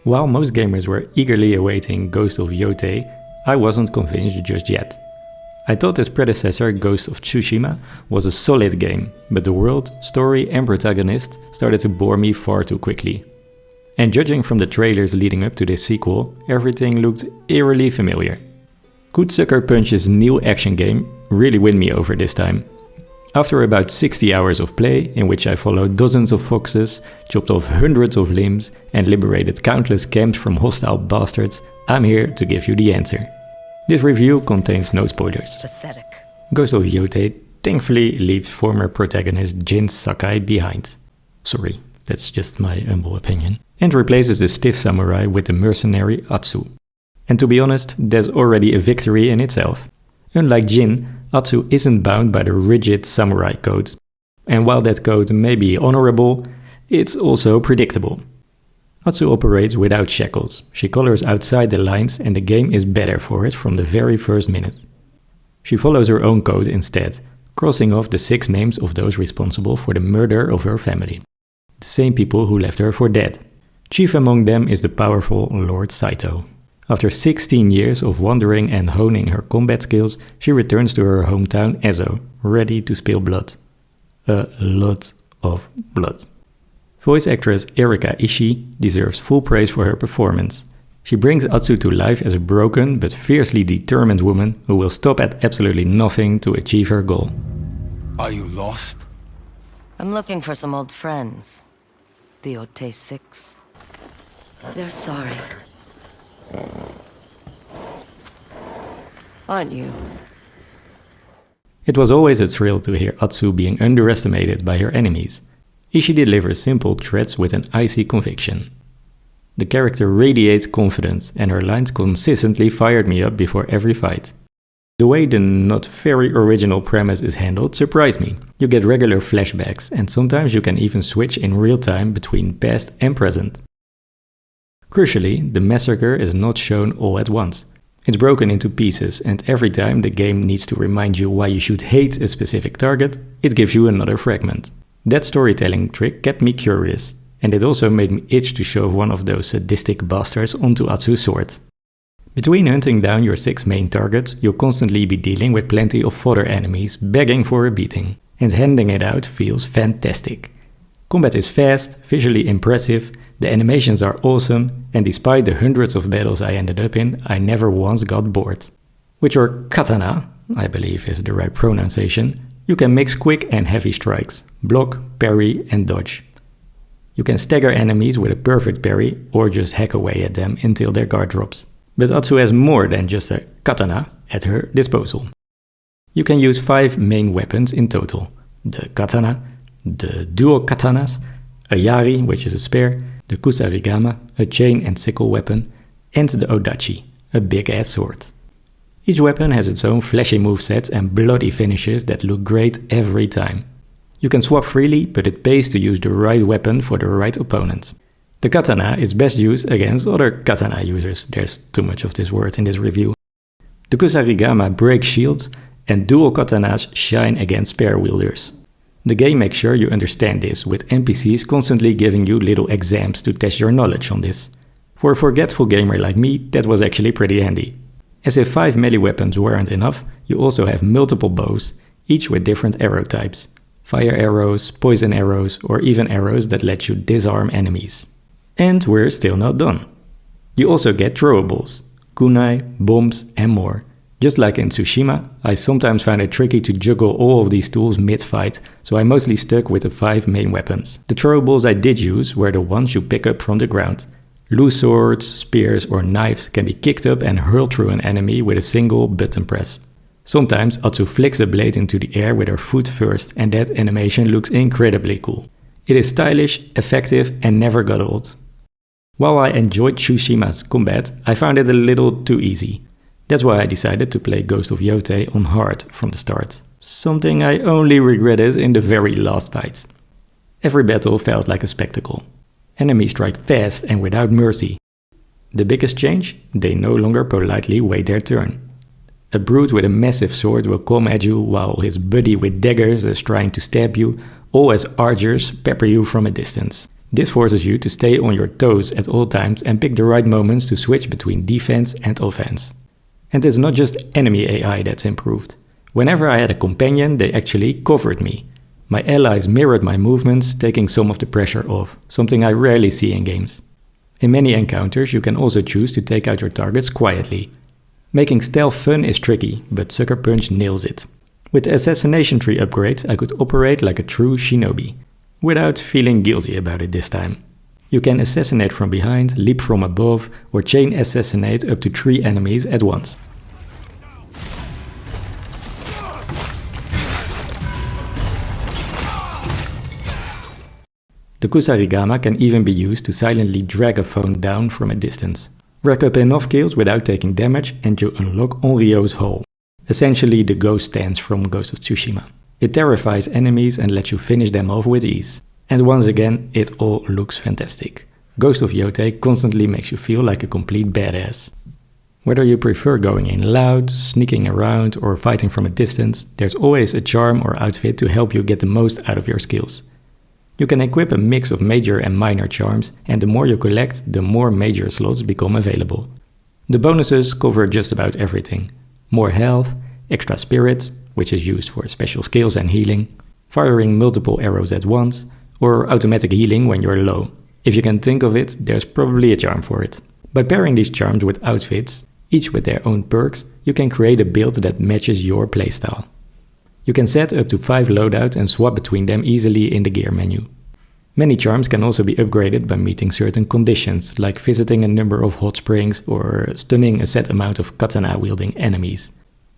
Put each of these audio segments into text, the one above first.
While most gamers were eagerly awaiting Ghost of Yōtei, I wasn't convinced just yet. I thought its predecessor, Ghost of Tsushima, was a solid game, but the world, story and protagonist started to bore me far too quickly. And judging from the trailers leading up to this sequel, everything looked eerily familiar. Could Sucker Punch's new action game really win me over this time? After about 60 hours of play, in which I followed dozens of foxes, chopped off hundreds of limbs and liberated countless camps from hostile bastards, I'm here to give you the answer. This review contains no spoilers. Pathetic. Ghost of Yōtei thankfully leaves former protagonist Jin Sakai behind. Sorry, that's just my humble opinion. And replaces the stiff samurai with the mercenary Atsu. And to be honest, that's already a victory in itself. Unlike Jin, Atsu isn't bound by the rigid samurai code. And while that code may be honorable, it's also predictable. Atsu operates without shackles. She colors outside the lines and the game is better for it from the very first minute. She follows her own code instead, crossing off the 6 names of those responsible for the murder of her family. The same people who left her for dead. Chief among them is the powerful Lord Saito. After 16 years of wandering and honing her combat skills, she returns to her hometown Ezo, ready to spill blood. A lot of blood. Voice actress Erika Ishii deserves full praise for her performance. She brings Atsu to life as a broken but fiercely determined woman who will stop at absolutely nothing to achieve her goal. Are you lost? I'm looking for some old friends. The Yotei 6. They're sorry. Aren't you? It was always a thrill to hear Atsu being underestimated by her enemies. Ishii delivers simple threats with an icy conviction. The character radiates confidence and her lines consistently fired me up before every fight. The way the not very original premise is handled surprised me. You get regular flashbacks and sometimes you can even switch in real time between past and present. Crucially, the massacre is not shown all at once. It's broken into pieces and every time the game needs to remind you why you should hate a specific target, it gives you another fragment. That storytelling trick kept me curious, and it also made me itch to shove one of those sadistic bastards onto Atsu's sword. Between hunting down your 6 main targets, you'll constantly be dealing with plenty of fodder enemies begging for a beating, and handing it out feels fantastic. Combat is fast, visually impressive, the animations are awesome, and despite the hundreds of battles I ended up in, I never once got bored. With your katana, I believe is the right pronunciation, you can mix quick and heavy strikes, block, parry and dodge. You can stagger enemies with a perfect parry or just hack away at them until their guard drops. But Atsu has more than just a katana at her disposal. You can use 5 main weapons in total. The katana, the dual katanas, a yari, which is a spear, the kusarigama, a chain and sickle weapon, and the odachi, a big-ass sword. Each weapon has its own flashy movesets and bloody finishes that look great every time. You can swap freely, but it pays to use the right weapon for the right opponent. The katana is best used against other katana users, there's too much of this word in this review. The kusarigama breaks shields, and dual katanas shine against spear wielders. The game makes sure you understand this, with NPCs constantly giving you little exams to test your knowledge on this. For a forgetful gamer like me, that was actually pretty handy. As if 5 melee weapons weren't enough, you also have multiple bows, each with different arrow types. Fire arrows, poison arrows, or even arrows that let you disarm enemies. And we're still not done. You also get throwables, kunai, bombs and more. Just like in Tsushima, I sometimes found it tricky to juggle all of these tools mid-fight, so I mostly stuck with the 5 main weapons. The throwables I did use were the ones you pick up from the ground. Loose swords, spears or knives can be kicked up and hurled through an enemy with a single button press. Sometimes Atsu flicks a blade into the air with her foot first and that animation looks incredibly cool. It is stylish, effective and never got old. While I enjoyed Tsushima's combat, I found it a little too easy. That's why I decided to play Ghost of Yōtei on hard from the start. Something I only regretted in the very last fight. Every battle felt like a spectacle. Enemies strike fast and without mercy. The biggest change? They no longer politely wait their turn. A brute with a massive sword will come at you while his buddy with daggers is trying to stab you, all as archers pepper you from a distance. This forces you to stay on your toes at all times and pick the right moments to switch between defense and offense. And it's not just enemy AI that's improved. Whenever I had a companion, they actually covered me. My allies mirrored my movements, taking some of the pressure off, something I rarely see in games. In many encounters, you can also choose to take out your targets quietly. Making stealth fun is tricky, but Sucker Punch nails it. With the Assassination Tree upgrades, I could operate like a true shinobi, without feeling guilty about it this time. You can assassinate from behind, leap from above, or chain assassinate up to 3 enemies at once. The Kusarigama can even be used to silently drag a foe down from a distance. Rack up enough kills without taking damage and you unlock Onryo's Hole, essentially the ghost stance from Ghost of Tsushima. It terrifies enemies and lets you finish them off with ease. And once again, it all looks fantastic. Ghost of Yōtei constantly makes you feel like a complete badass. Whether you prefer going in loud, sneaking around, or fighting from a distance, there's always a charm or outfit to help you get the most out of your skills. You can equip a mix of major and minor charms, and the more you collect, the more major slots become available. The bonuses cover just about everything. More health, extra spirit, which is used for special skills and healing, firing multiple arrows at once, or automatic healing when you're low. If you can think of it, there's probably a charm for it. By pairing these charms with outfits, each with their own perks, you can create a build that matches your playstyle. You can set up to 5 loadouts and swap between them easily in the gear menu. Many charms can also be upgraded by meeting certain conditions, like visiting a number of hot springs or stunning a set amount of katana-wielding enemies.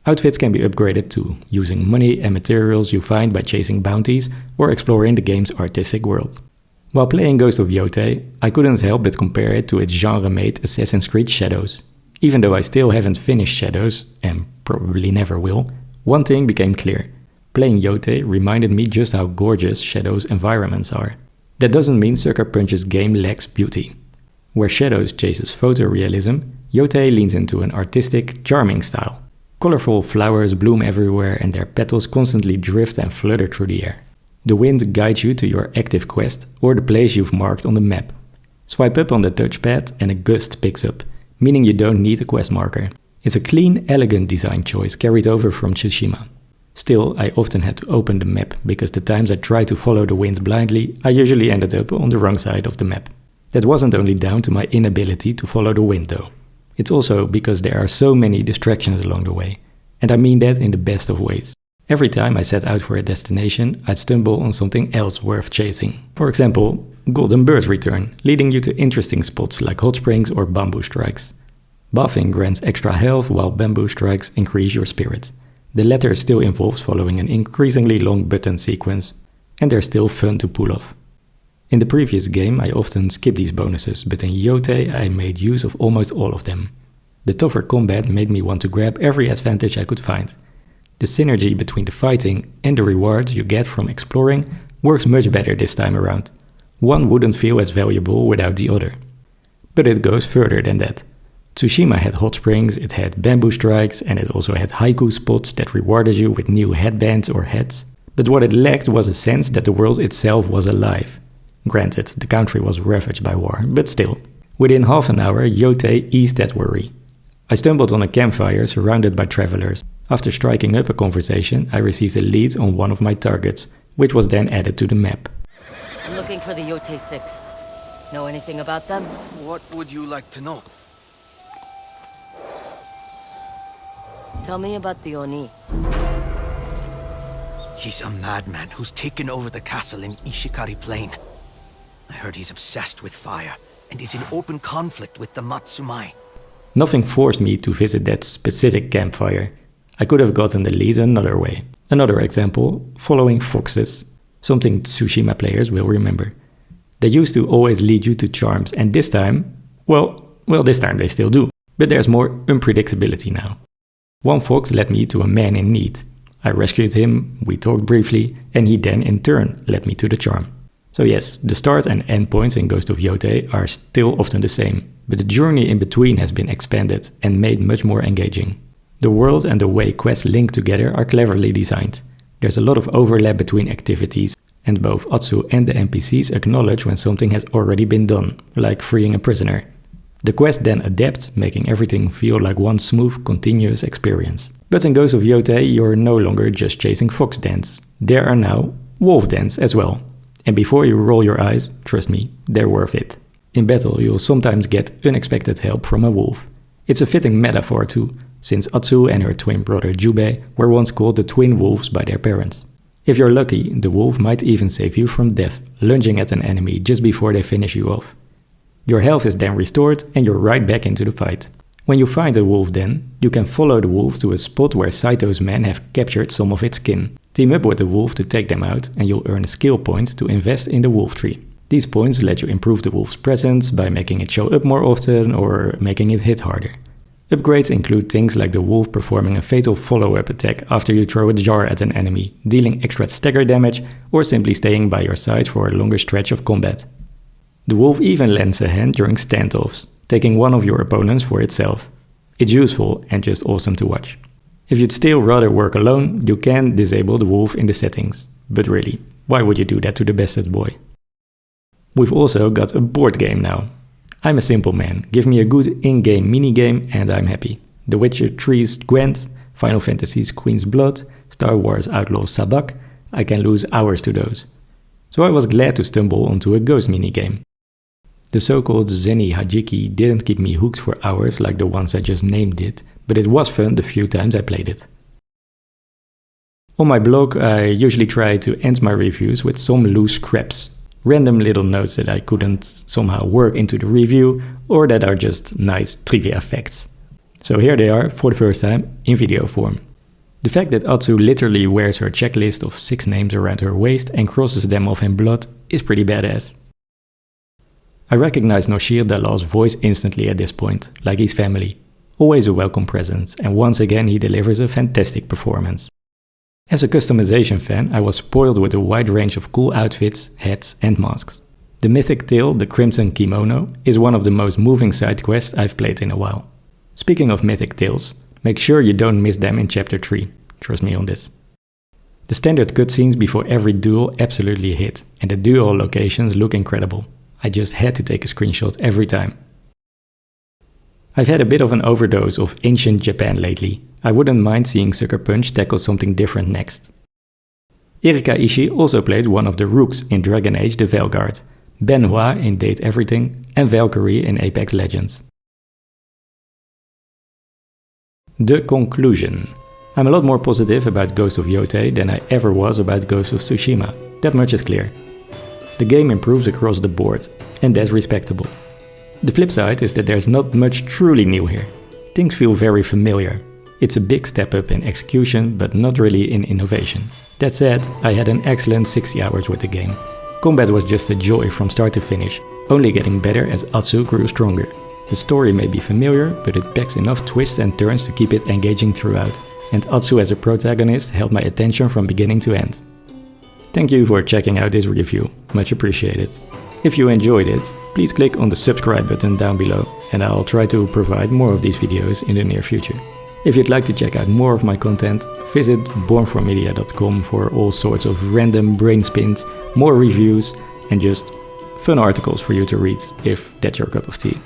Outfits can be upgraded too, using money and materials you find by chasing bounties or exploring the game's artistic world. While playing Ghost of Yōtei, I couldn't help but compare it to its genre-made Assassin's Creed Shadows. Even though I still haven't finished Shadows, and probably never will, one thing became clear. Playing Yote reminded me just how gorgeous Shadows' environments are. That doesn't mean Sucker Punch's game lacks beauty. Where Shadows chases photorealism, Yote leans into an artistic, charming style. Colorful flowers bloom everywhere and their petals constantly drift and flutter through the air. The wind guides you to your active quest or the place you've marked on the map. Swipe up on the touchpad and a gust picks up, meaning you don't need a quest marker. It's a clean, elegant design choice carried over from Tsushima. Still, I often had to open the map because the times I tried to follow the wind blindly, I usually ended up on the wrong side of the map. That wasn't only down to my inability to follow the wind though. It's also because there are so many distractions along the way. And I mean that in the best of ways. Every time I set out for a destination, I'd stumble on something else worth chasing. For example, Golden Bird Return, leading you to interesting spots like hot springs or bamboo strikes. Buffing grants extra health while bamboo strikes increase your spirit. The latter still involves following an increasingly long button sequence, and they're still fun to pull off. In the previous game I often skipped these bonuses, but in Yote I made use of almost all of them. The tougher combat made me want to grab every advantage I could find. The synergy between the fighting and the rewards you get from exploring works much better this time around. One wouldn't feel as valuable without the other. But it goes further than that. Tsushima had hot springs, it had bamboo strikes, and it also had haiku spots that rewarded you with new headbands or hats. But what it lacked was a sense that the world itself was alive. Granted, the country was ravaged by war, but still. Within half an hour, Yote eased that worry. I stumbled on a campfire surrounded by travelers. After striking up a conversation, I received a lead on one of my targets, which was then added to the map. I'm looking for the Yotei 6. Know anything about them? What would you like to know? Tell me about the Oni. He's a madman who's taken over the castle in Ishikari Plain. I heard he's obsessed with fire and is in open conflict with the Matsumai. Nothing forced me to visit that specific campfire. I could have gotten the lead another way. Another example, following foxes. Something Tsushima players will remember. They used to always lead you to charms, and this time, well, this time they still do. But there's more unpredictability now. One fox led me to a man in need. I rescued him, we talked briefly, and he then in turn led me to the charm. So yes, the start and end points in Ghost of Yōtei are still often the same, but the journey in between has been expanded and made much more engaging. The world and the way quests link together are cleverly designed. There's a lot of overlap between activities, and both Atsu and the NPCs acknowledge when something has already been done, like freeing a prisoner. The quest then adapts, making everything feel like one smooth, continuous experience. But in Ghost of Yōtei, you're no longer just chasing fox dens. There are now wolf dens as well. And before you roll your eyes, trust me, they're worth it. In battle, you'll sometimes get unexpected help from a wolf. It's a fitting metaphor too, since Atsu and her twin brother Jubei were once called the twin wolves by their parents. If you're lucky, the wolf might even save you from death, lunging at an enemy just before they finish you off. Your health is then restored and you're right back into the fight. When you find a wolf den, you can follow the wolf to a spot where Saito's men have captured some of its kin. Team up with the wolf to take them out and you'll earn a skill point to invest in the wolf tree. These points let you improve the wolf's presence by making it show up more often or making it hit harder. Upgrades include things like the wolf performing a fatal follow-up attack after you throw a jar at an enemy, dealing extra stagger damage, or simply staying by your side for a longer stretch of combat. The wolf even lends a hand during standoffs, taking one of your opponents for itself. It's useful and just awesome to watch. If you'd still rather work alone, you can disable the wolf in the settings. But really, why would you do that to the bested boy? We've also got a board game now. I'm a simple man, give me a good in-game minigame and I'm happy. The Witcher 3's Gwent, Final Fantasy's Queen's Blood, Star Wars Outlaws Sabak, I can lose hours to those. So I was glad to stumble onto a ghost minigame. The so-called Zenny Hajiki didn't keep me hooked for hours like the ones I just named did, but it was fun the few times I played it. On my blog I usually try to end my reviews with some loose scraps. Random little notes that I couldn't somehow work into the review or that are just nice trivia facts. So here they are for the first time in video form. The fact that Atsu literally wears her checklist of 6 names around her waist and crosses them off in blood is pretty badass. I recognize Noshir Dalal's voice instantly at this point, like he's family. Always a welcome presence, and once again he delivers a fantastic performance. As a customization fan, I was spoiled with a wide range of cool outfits, hats and masks. The mythic tale, the Crimson Kimono, is one of the most moving side quests I've played in a while. Speaking of mythic tales, make sure you don't miss them in chapter 3, trust me on this. The standard cutscenes before every duel absolutely hit, and the duel locations look incredible. I just had to take a screenshot every time. I've had a bit of an overdose of ancient Japan lately. I wouldn't mind seeing Sucker Punch tackle something different next. Erika Ishii also played one of the Rooks in Dragon Age The Veilguard, Ben Hua in Date Everything, and Valkyrie in Apex Legends. The conclusion. I'm a lot more positive about Ghost of Yōtei than I ever was about Ghost of Tsushima, that much is clear. The game improves across the board, and that's respectable. The flip side is that there's not much truly new here. Things feel very familiar. It's a big step up in execution, but not really in innovation. That said, I had an excellent 60 hours with the game. Combat was just a joy from start to finish, only getting better as Atsu grew stronger. The story may be familiar, but it packs enough twists and turns to keep it engaging throughout, and Atsu as a protagonist held my attention from beginning to end. Thank you for checking out this review, much appreciated. If you enjoyed it, please click on the subscribe button down below and I'll try to provide more of these videos in the near future. If you'd like to check out more of my content, visit bornformedia.com for all sorts of random brain spins, more reviews and just fun articles for you to read if that's your cup of tea.